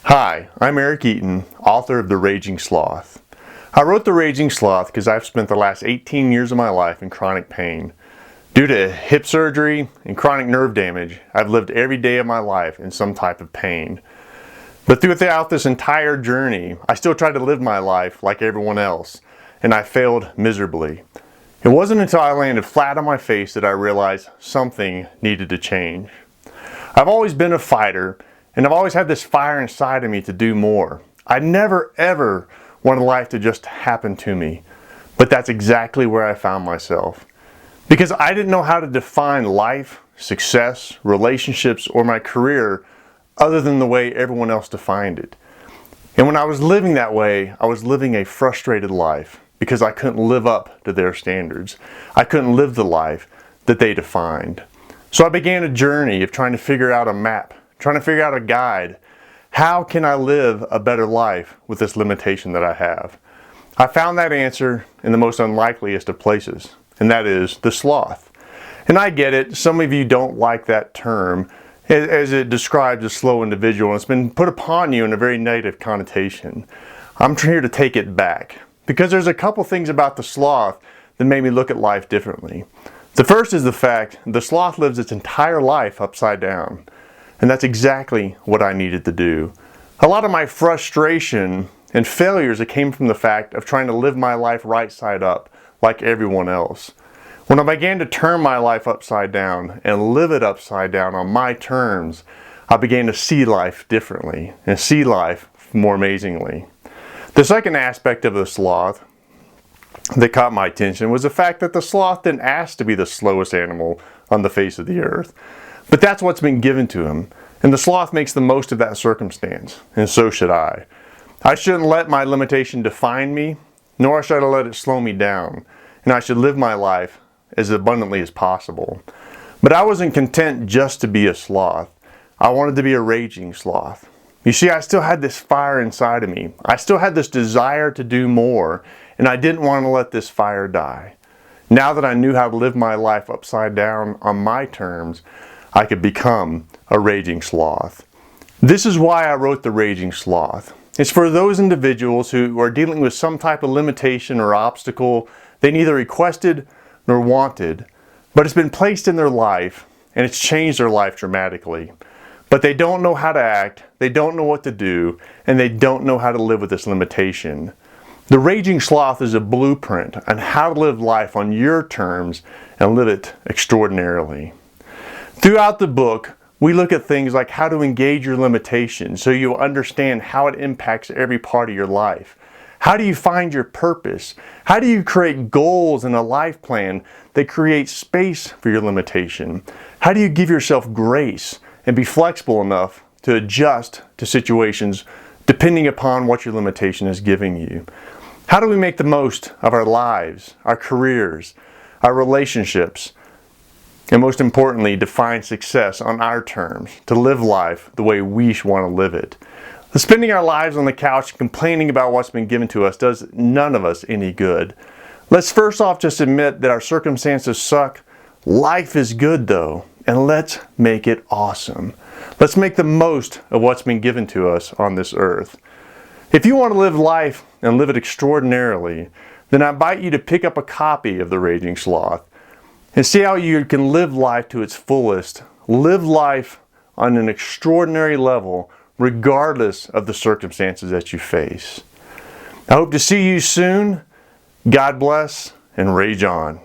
Hi, I'm Eric Eaton, author of The Raging Sloth. I wrote The Raging Sloth because I've spent the last 18 years of my life in chronic pain. Due to hip surgery and chronic nerve damage, I've lived every day of my life in some type of pain. But throughout this entire journey, I still tried to live my life like everyone else, and I failed miserably. It wasn't until I landed flat on my face that I realized something needed to change. I've always been a fighter, and I've always had this fire inside of me to do more. I never ever wanted life to just happen to me, but that's exactly where I found myself. Because I didn't know how to define life, success, relationships, or my career other than the way everyone else defined it. And when I was living that way, I was living a frustrated life because I couldn't live up to their standards. I couldn't live the life that they defined. So I began a journey of trying to figure out a map, trying to figure out a guide. How can I live a better life with this limitation that I have? I found that answer in the most unlikeliest of places, and that is the sloth. And I get it, some of you don't like that term as it describes a slow individual, and it's been put upon you in a very negative connotation. I'm here to take it back because there's a couple things about the sloth that made me look at life differently. The first is the fact the sloth lives its entire life upside down. And that's exactly what I needed to do. A lot of my frustration and failures that came from the fact of trying to live my life right side up like everyone else. When I began to turn my life upside down and live it upside down on my terms, I began to see life differently and see life more amazingly. The second aspect of the sloth that caught my attention was the fact that the sloth didn't ask to be the slowest animal on the face of the earth. But that's what's been given to him, and the sloth makes the most of that circumstance, and so should I. I shouldn't let my limitation define me, nor should I let it slow me down, and I should live my life as abundantly as possible. But I wasn't content just to be a sloth. I wanted to be a raging sloth. You see, I still had this fire inside of me. I still had this desire to do more, and I didn't want to let this fire die. Now that I knew how to live my life upside down on my terms, I could become a raging sloth. This is why I wrote The Raging Sloth. It's for those individuals who are dealing with some type of limitation or obstacle they neither requested nor wanted, but it's been placed in their life and it's changed their life dramatically. But they don't know how to act, they don't know what to do, and they don't know how to live with this limitation. The Raging Sloth is a blueprint on how to live life on your terms and live it extraordinarily. Throughout the book, we look at things like how to engage your limitations so you'll understand how it impacts every part of your life. How do you find your purpose? How do you create goals and a life plan that creates space for your limitation? How do you give yourself grace and be flexible enough to adjust to situations depending upon what your limitation is giving you? How do we make the most of our lives, our careers, our relationships? And most importantly, define success on our terms, to live life the way we want to live it. Spending our lives on the couch complaining about what's been given to us does none of us any good. Let's first off just admit that our circumstances suck. Life is good though, and let's make it awesome. Let's make the most of what's been given to us on this earth. If you want to live life and live it extraordinarily, then I invite you to pick up a copy of The Raging Sloth and see how you can live life to its fullest. Live life on an extraordinary level, regardless of the circumstances that you face. I hope to see you soon. God bless and rage on.